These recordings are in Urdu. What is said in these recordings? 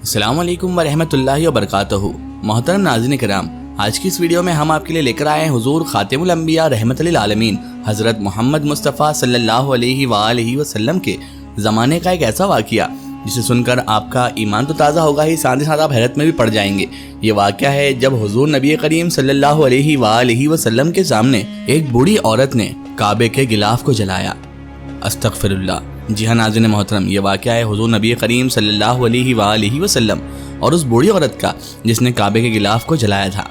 السلام علیکم ورحمۃ اللہ وبرکاتہ۔ محترم ناظرین کرام، آج کی اس ویڈیو میں ہم آپ کے لیے لے کر آئے ہیں حضور خاتم الانبیاء رحمت للعالمین حضرت محمد مصطفیٰ صلی اللہ علیہ وآلہ وسلم کے زمانے کا ایک ایسا واقعہ جسے سن کر آپ کا ایمان تو تازہ ہوگا ہی، ساتھ ہی ساتھ آپ حیرت میں بھی پڑ جائیں گے۔ یہ واقعہ ہے جب حضور نبی کریم صلی اللہ علیہ وآلہ وسلم کے سامنے ایک بوڑھی عورت نے کعبے کے غلاف کو جلایا۔ استغفر اللہ۔ جی ہاں ناظرین محترم، یہ واقعہ ہے حضور نبی کریم صلی اللہ علیہ وآلہ وسلم اور اس بوڑھی عورت کا جس نے کعبے کے غلاف کو جلایا تھا۔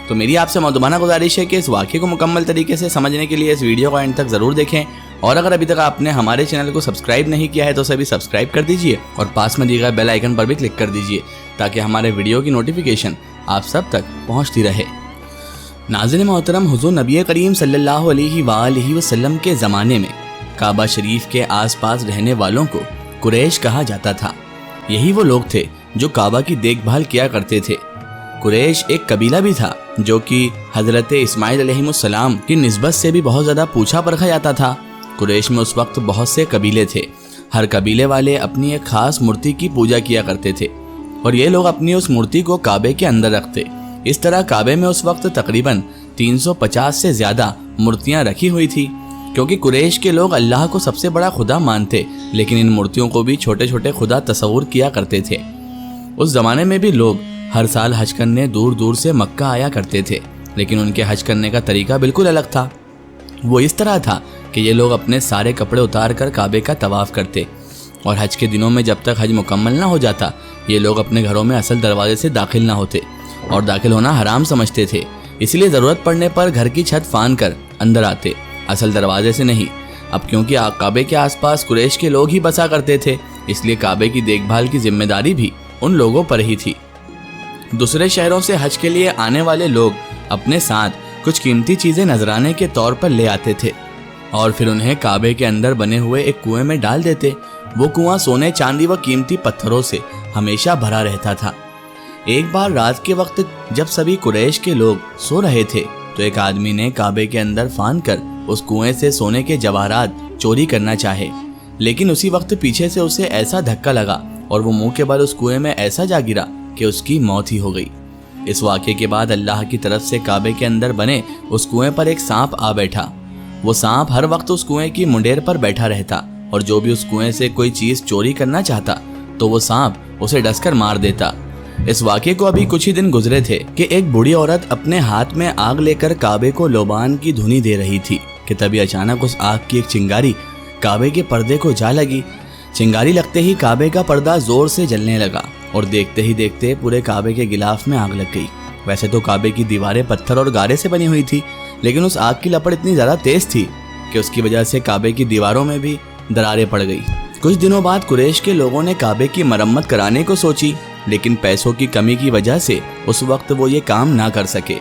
تو میری آپ سے مؤدبانہ گزارش ہے کہ اس واقعے کو مکمل طریقے سے سمجھنے کے لیے اس ویڈیو کو اینڈ تک ضرور دیکھیں، اور اگر ابھی تک آپ نے ہمارے چینل کو سبسکرائب نہیں کیا ہے تو اسے بھی سبسکرائب کر دیجئے اور پاس میں دیے گئے بیل آئیکن پر بھی کلک کر دیجئے تاکہ ہمارے ویڈیو کی نوٹیفیکیشن آپ سب تک پہنچتی رہے۔ ناظرین محترم، حضور نبی کریم صلی اللہ علیہ وآلہ وسلم کے زمانے میں کعبہ شریف کے آس پاس رہنے والوں کو قریش کہا جاتا تھا۔ یہی وہ لوگ تھے جو کعبہ کی دیکھ بھال کیا کرتے تھے۔ قریش ایک قبیلہ بھی تھا جو کہ حضرت اسماعیل علیہ السلام کی نسبت سے بھی بہت زیادہ پوچھا پرکھا جاتا تھا۔ قریش میں اس وقت بہت سے قبیلے تھے، ہر قبیلے والے اپنی ایک خاص مورتی کی پوجا کیا کرتے تھے اور یہ لوگ اپنی اس مورتی کو کعبے کے اندر رکھتے۔ اس طرح کعبے میں اس وقت تقریباً 350 سے زیادہ مورتیاں رکھی ہوئی تھی، کیونکہ قریش کے لوگ اللہ کو سب سے بڑا خدا مانتے، لیکن ان مورتیوں کو بھی چھوٹے چھوٹے خدا تصور کیا کرتے تھے۔ اس زمانے میں بھی لوگ ہر سال حج کرنے دور دور سے مکہ آیا کرتے تھے، لیکن ان کے حج کرنے کا طریقہ بالکل الگ تھا۔ وہ اس طرح تھا کہ یہ لوگ اپنے سارے کپڑے اتار کر کعبے کا طواف کرتے، اور حج کے دنوں میں جب تک حج مکمل نہ ہو جاتا یہ لوگ اپنے گھروں میں اصل دروازے سے داخل نہ ہوتے اور داخل ہونا حرام سمجھتے تھے، اس لیے ضرورت پڑنے پر گھر کی چھت پھاند کر اندر آتے، اصل دروازے سے نہیں۔ اب کیونکہ کعبے کے آس پاس قریش کے لوگ ہی بسا کرتے تھے، اس لیے کعبے کی دیکھ بھال کی ذمہ داری بھی ان لوگوں پر ہی تھی۔ دوسرے شہروں سے حج کے لیے آنے والے لوگ اپنے ساتھ کچھ قیمتی چیزیں نذرانے کے طور پر لے آتے تھے اور پھر انہیں کعبے کے اندر بنے ہوئے ایک کنویں میں ڈال دیتے۔ وہ کنواں سونے، چاندی و قیمتی پتھروں سے ہمیشہ بھرا رہتا تھا۔ ایک بار رات کے وقت جب سبھی قریش کے لوگ سو رہے تھے تو ایک آدمی نے کعبے کے اندر پھاند کر اس کنویں سے سونے کے جواہرات چوری کرنا چاہے، لیکن اسی وقت پیچھے سے اسے ایسا دھکا لگا اور وہ منہ کے بل اس کنویں میں ایسا جا گرا کہ اس کی موت ہی ہو گئی۔ اس واقعے کے بعد اللہ کی طرف سے کعبے کے اندر بنے اس کنویں پر ایک سانپ آ بیٹھا۔ وہ سانپ ہر وقت اس کنویں کی منڈیر پر بیٹھا رہتا اور جو بھی اس کنویں سے کوئی چیز چوری کرنا چاہتا تو وہ سانپ اسے ڈس کر مار دیتا۔ اس واقعے کو ابھی کچھ ہی دن گزرے تھے کہ ایک بوڑھی عورت اپنے ہاتھ میں آگ لے کر کعبے کو لوبان کی دھنی دے رہی تھی کہ تبھی اچانک اس آگ کی ایک چنگاری کعبے کے پردے کو جا لگی۔ چنگاری لگتے ہی کعبے کا پردہ زور سے جلنے لگا اور دیکھتے ہی دیکھتے پورے کعبے کے غلاف میں آگ لگ گئی۔ ویسے تو کعبے کی دیواریں پتھر اور گارے سے بنی ہوئی تھی، لیکن اس آگ کی لپٹ اتنی زیادہ تیز تھی کہ اس کی وجہ سے کعبے کی دیواروں میں بھی دراریں پڑ گئی۔ کچھ دنوں بعد قریش کے لوگوں نے کعبے کی مرمت کرانے کو سوچی، لیکن پیسوں کی کمی کی وجہ سے اس وقت وہ یہ کام نہ کر سکے۔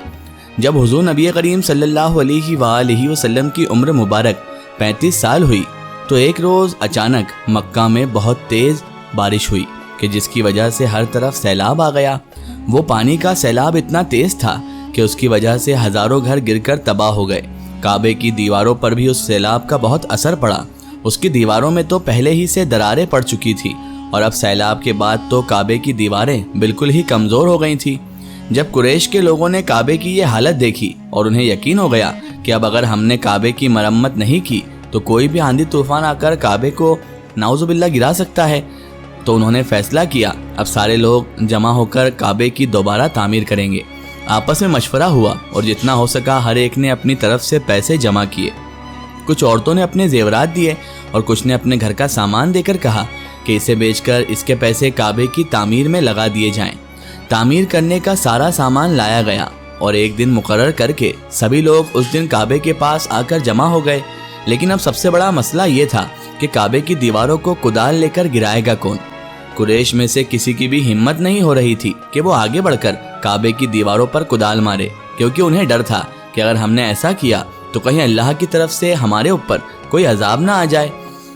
جب حضور نبی کریم صلی اللہ علیہ وآلہ وسلم کی عمر مبارک 35 سال ہوئی تو ایک روز اچانک مکہ میں بہت تیز بارش ہوئی کہ جس کی وجہ سے ہر طرف سیلاب آ گیا۔ وہ پانی کا سیلاب اتنا تیز تھا کہ اس کی وجہ سے ہزاروں گھر گر کر تباہ ہو گئے۔ کعبے کی دیواروں پر بھی اس سیلاب کا بہت اثر پڑا۔ اس کی دیواروں میں تو پہلے ہی سے دراریں پڑ چکی تھی اور اب سیلاب کے بعد تو کعبے کی دیواریں بالکل ہی کمزور ہو گئی تھیں۔ جب قریش کے لوگوں نے کعبے کی یہ حالت دیکھی اور انہیں یقین ہو گیا کہ اب اگر ہم نے کعبے کی مرمت نہیں کی تو کوئی بھی آندھی طوفان آ کر کعبے کو نعوذ باللہ گرا سکتا ہے، تو انہوں نے فیصلہ کیا اب سارے لوگ جمع ہو کر کعبے کی دوبارہ تعمیر کریں گے۔ آپس میں مشورہ ہوا اور جتنا ہو سکا ہر ایک نے اپنی طرف سے پیسے جمع کیے۔ کچھ عورتوں نے اپنے زیورات دیے اور کچھ نے اپنے گھر کا سامان دے کر کہا کہ اسے بیچ کر اس کے پیسے کعبے کی تعمیر میں لگا دیے جائیں۔ تعمیر کرنے کا سارا سامان لایا گیا اور ایک دن مقرر کر کے سبھی لوگ اس دن کعبے کے پاس آ کر جمع ہو گئے، لیکن اب سب سے بڑا مسئلہ یہ تھا کہ کعبے کی دیواروں کو کدال لے کر گرائے گا کون؟ قریش میں سے کسی کی بھی ہمت نہیں ہو رہی تھی کہ وہ آگے بڑھ کر کعبے کی دیواروں پر کدال مارے، کیونکہ انہیں ڈر تھا کہ اگر ہم نے ایسا کیا تو کہیں اللہ کی طرف سے ہمارے اوپر کوئی عذاب نہ آ جائے۔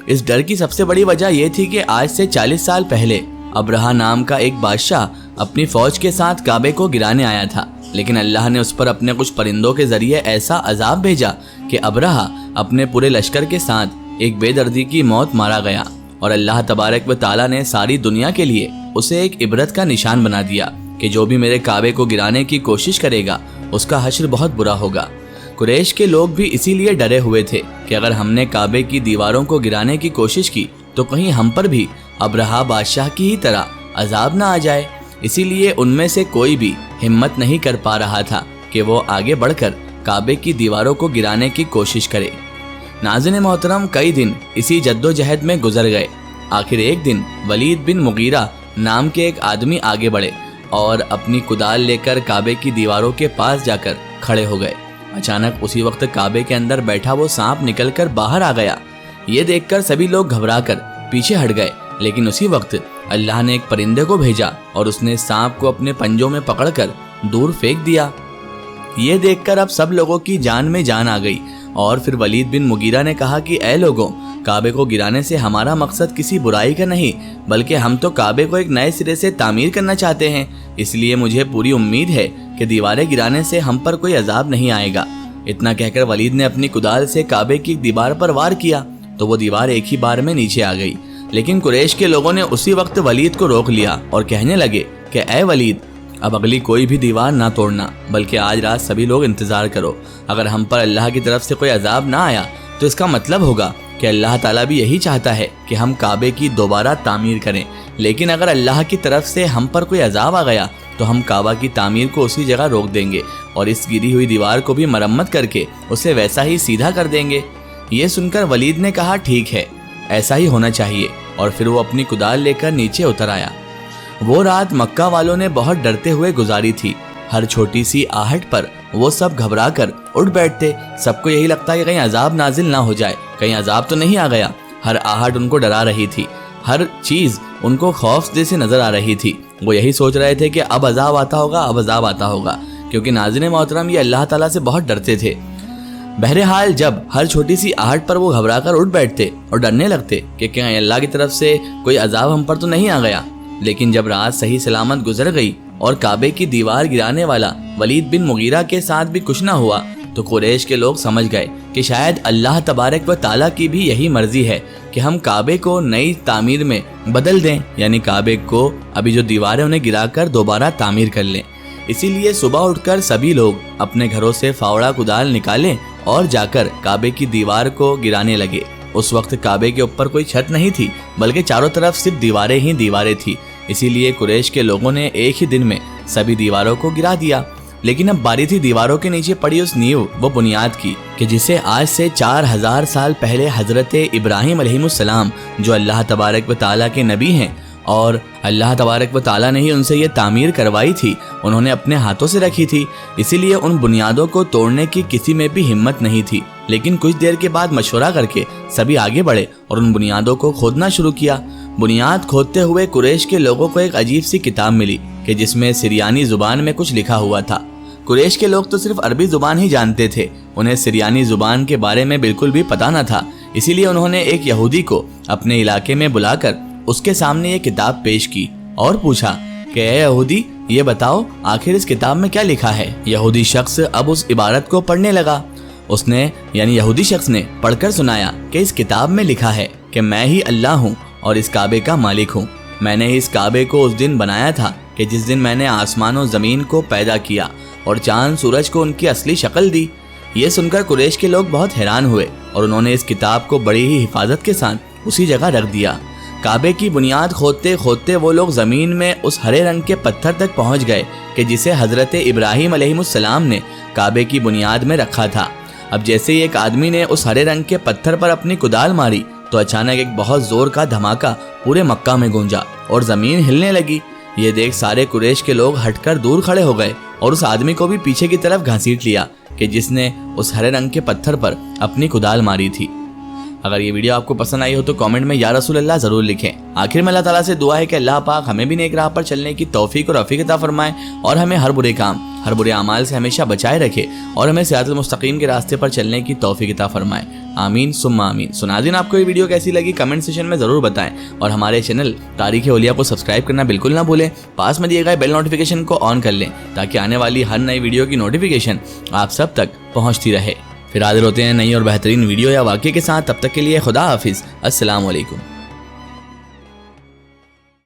اس ڈر کی سب سے بڑی وجہ یہ تھی کہ آج سے 40 سال پہلے ابرہہ نام کا ایک بادشاہ اپنی فوج کے ساتھ کعبے کو گرانے آیا تھا، لیکن اللہ نے اس پر اپنے کچھ پرندوں کے ذریعے ایسا عذاب بھیجا کہ ابرہہ اپنے پورے لشکر کے ساتھ ایک بے دردی کی موت مارا گیا، اور اللہ تبارک و تعالیٰ نے ساری دنیا کے لیے اسے ایک عبرت کا نشان بنا دیا کہ جو بھی میرے کعبے کو گرانے کی کوشش کرے گا اس کا حشر بہت برا ہوگا۔ قریش کے لوگ بھی اسی لیے ڈرے ہوئے تھے کہ اگر ہم نے کعبے کی دیواروں کو گرانے کی کوشش کی تو کہیں ہم پر بھی ابرہہ بادشاہ کی ہی طرح عذاب نہ آ جائے۔ اسی لیے ان میں سے کوئی بھی ہمت نہیں کر پا رہا تھا کہ وہ آگے بڑھ کر کعبے کی دیواروں کو گرانے کی کوشش کرے۔ ناظرین محترم، کئی دن اسی جد و جہد میں گزر گئے۔ آخر ایک دن ولید بن مغیرہ نام کے ایک آدمی آگے بڑھے اور اپنی کدال لے کر کعبے کی دیواروں کے پاس جا کر کھڑے ہو گئے۔ اچانک اسی وقت کعبے کے اندر بیٹھا وہ سانپ نکل کر باہر آ گیا۔ یہ دیکھ کر سبھی لوگ گھبرا کر پیچھے ہٹ گئے، لیکن اسی وقت اللہ نے ایک پرندے کو بھیجا اور اس نے سانپ کو اپنے پنجوں میں پکڑ کر دور پھینک دیا۔ یہ دیکھ کر اب سب لوگوں کی جان میں جان آ گئی اور پھر ولید بن مغیرہ نے کہا کہ اے لوگوں، کعبے کو گرانے سے ہمارا مقصد کسی برائی کا نہیں، بلکہ ہم تو کعبے کو ایک نئے سرے سے تعمیر کرنا چاہتے ہیں۔ اس لیے مجھے پوری امید ہے کہ دیواریں گرانے سے ہم پر کوئی عذاب نہیں آئے گا۔ اتنا کہہ کر ولید نے اپنی کدال سے کعبے کی دیوار پر وار کیا تو وہ دیوار ایک ہی بار میں نیچے آ گئی۔ لیکن قریش کے لوگوں نے اسی وقت ولید کو روک لیا اور کہنے لگے کہ اے ولید، اب اگلی کوئی بھی دیوار نہ توڑنا، بلکہ آج رات سبھی لوگ انتظار کرو۔ اگر ہم پر اللہ کی طرف سے کوئی عذاب نہ آیا تو اس کا مطلب ہوگا کہ اللہ تعالیٰ بھی یہی چاہتا ہے کہ ہم کعبے کی دوبارہ تعمیر کریں، لیکن اگر اللہ کی طرف سے ہم پر کوئی عذاب آ گیا تو ہم کعبہ کی تعمیر کو اسی جگہ روک دیں گے اور اس گری ہوئی دیوار کو بھی مرمت کر کے اسے ویسا ہی سیدھا کر دیں گے۔ یہ سن کر ولید نے کہا ٹھیک ہے، ایسا ہی ہونا چاہیے، اور پھر وہ اپنی کدال لے کر نیچے اتر آیا۔ وہ رات مکہ والوں نے بہت ڈرتے ہوئے گزاری تھی۔ ہر چھوٹی سی آہٹ پر وہ سب گھبرا کر اٹھ بیٹھتے۔ سب کو یہی لگتا کہ کہیں عذاب نازل نہ ہو جائے، کہیں عذاب تو نہیں آ گیا۔ ہر آہٹ ان کو ڈرا رہی تھی، ہر چیز ان کو خوف جیسے نظر آ رہی تھی۔ وہ یہی سوچ رہے تھے کہ اب عذاب آتا ہوگا، اب عذاب آتا ہوگا، کیونکہ ناظرین محترم یہ اللہ تعالیٰ سے بہت ڈرتے تھے۔ بہرحال جب ہر چھوٹی سی آہٹ پر وہ گھبرا کر اٹھ بیٹھتے اور ڈرنے لگتے کہ کہیں اللہ کی طرف سے کوئی عذاب ہم پر تو نہیں آ گیا، لیکن جب رات صحیح سلامت گزر گئی اور کعبے کی دیوار گرانے والا ولید بن مغیرہ کے ساتھ بھی کچھ نہ ہوا تو قریش کے لوگ سمجھ گئے کہ شاید اللہ تبارک و تعالیٰ کی بھی یہی مرضی ہے کہ ہم کعبے کو نئی تعمیر میں بدل دیں، یعنی کعبے کو ابھی جو دیواریں انہیں گرا کر دوبارہ تعمیر کر لیں۔ اسی لیے صبح اٹھ کر سبھی لوگ اپنے گھروں سے فاوڑا کدال نکالیں اور جا کر کعبے کی دیوار کو گرانے لگے۔ اس وقت کعبے کے اوپر کوئی چھت نہیں تھی، بلکہ چاروں طرف صرف دیواریں ہی دیواریں تھی۔ اسی لیے قریش کے لوگوں نے ایک ہی دن میں سبھی دیواروں کو گرا دیا۔ لیکن اب باری تھی دیواروں کے نیچے پڑی اس نیو و بنیاد کی کہ جسے آج سے 4000 سال پہلے حضرت ابراہیم علیہ السلام، جو اللہ تبارک و تعالیٰ کے نبی ہیں اور اللہ تبارک و تعالیٰ نے ہی ان سے یہ تعمیر کروائی تھی، انہوں نے اپنے ہاتھوں سے رکھی تھی۔ اسی لیے ان بنیادوں کو توڑنے کی کسی میں بھی ہمت نہیں تھی۔ لیکن کچھ دیر کے بعد مشورہ کر کے سبھی آگے بڑھے اور ان بنیادوں کو کھودنا شروع کیا۔ بنیاد کھودتے ہوئے قریش کے لوگوں کو ایک عجیب سی کتاب ملی کہ جس میں سریانی زبان میں کچھ لکھا ہوا تھا۔ قریش کے لوگ تو صرف عربی زبان ہی جانتے تھے، انہیں سریانی زبان کے بارے میں بالکل بھی پتہ نہ تھا۔ اسی لیے انہوں نے ایک یہودی کو اپنے علاقے میں بلا کر اس کے سامنے یہ کتاب پیش کی اور پوچھا کہ اے یہودی، یہ بتاؤ آخر اس کتاب میں کیا لکھا ہے۔ یہودی شخص اب اس عبارت کو پڑھنے لگا۔ اس نے یعنی یہودی شخص نے پڑھ کر سنایا کہ اس کتاب میں لکھا ہے کہ میں ہی اللہ ہوں اور اس کعبے کا مالک ہوں۔ میں نے اس کعبے کو اس دن بنایا تھا کہ جس دن میں نے آسمان و زمین کو پیدا کیا اور چاند سورج کو ان کی اصلی شکل دی۔ یہ سن کر قریش کے لوگ بہت حیران ہوئے اور انہوں نے اس کتاب کو بڑی ہی حفاظت کے ساتھ اسی جگہ رکھ دیا۔ کعبے کی بنیاد کھودتے کھودتے وہ لوگ زمین میں اس ہرے رنگ کے پتھر تک پہنچ گئے کہ جسے حضرت ابراہیم علیہ السلام نے کعبے کی بنیاد میں رکھا تھا۔ اب جیسے ہی ایک آدمی نے اس ہرے رنگ کے پتھر پر اپنی کدال ماری تو اچانک ایک بہت زور کا دھماکہ پورے مکہ میں گونجا اور زمین ہلنے لگی۔ یہ دیکھ سارے قریش کے لوگ ہٹ کر دور کھڑے ہو گئے اور اس آدمی کو بھی پیچھے کی طرف گھسیٹ لیا کہ جس نے اس ہرے رنگ کے پتھر پر اپنی کدال ماری تھی۔ اگر یہ ویڈیو آپ کو پسند آئی ہو تو کامنٹ میں یا رسول اللہ ضرور لکھیں۔ آخر میں اللہ تعالیٰ سے دعا ہے کہ اللہ پاک ہمیں بھی نیک راہ پر چلنے کی توفیق اور عافیت عطا فرمائے اور ہمیں ہر برے کام، ہر برے اعمال سے ہمیشہ بچائے رکھے اور ہمیں صراط المستقیم کے راستے پر چلنے کی توفیق عطا فرمائے۔ آمین ثم آمین۔ ناظرین، آپ کو یہ ویڈیو کیسی لگی کمنٹ سیکشن میں ضرور بتائیں اور ہمارے چینل تاریخ اولیاء کو سبسکرائب کرنا بالکل نہ بھولیں۔ پاس میں دیے گئے بیل نوٹیفیکیشن کو آن کر لیں تاکہ آنے والی ہر نئی ویڈیو کی نوٹیفیکیشن آپ سب تک پہنچتی رہے۔ پھر حاضر ہوتے ہیں نئی اور بہترین ویڈیو یا واقعے کے ساتھ، تب تک کے لیے خدا حافظ، السلام علیکم۔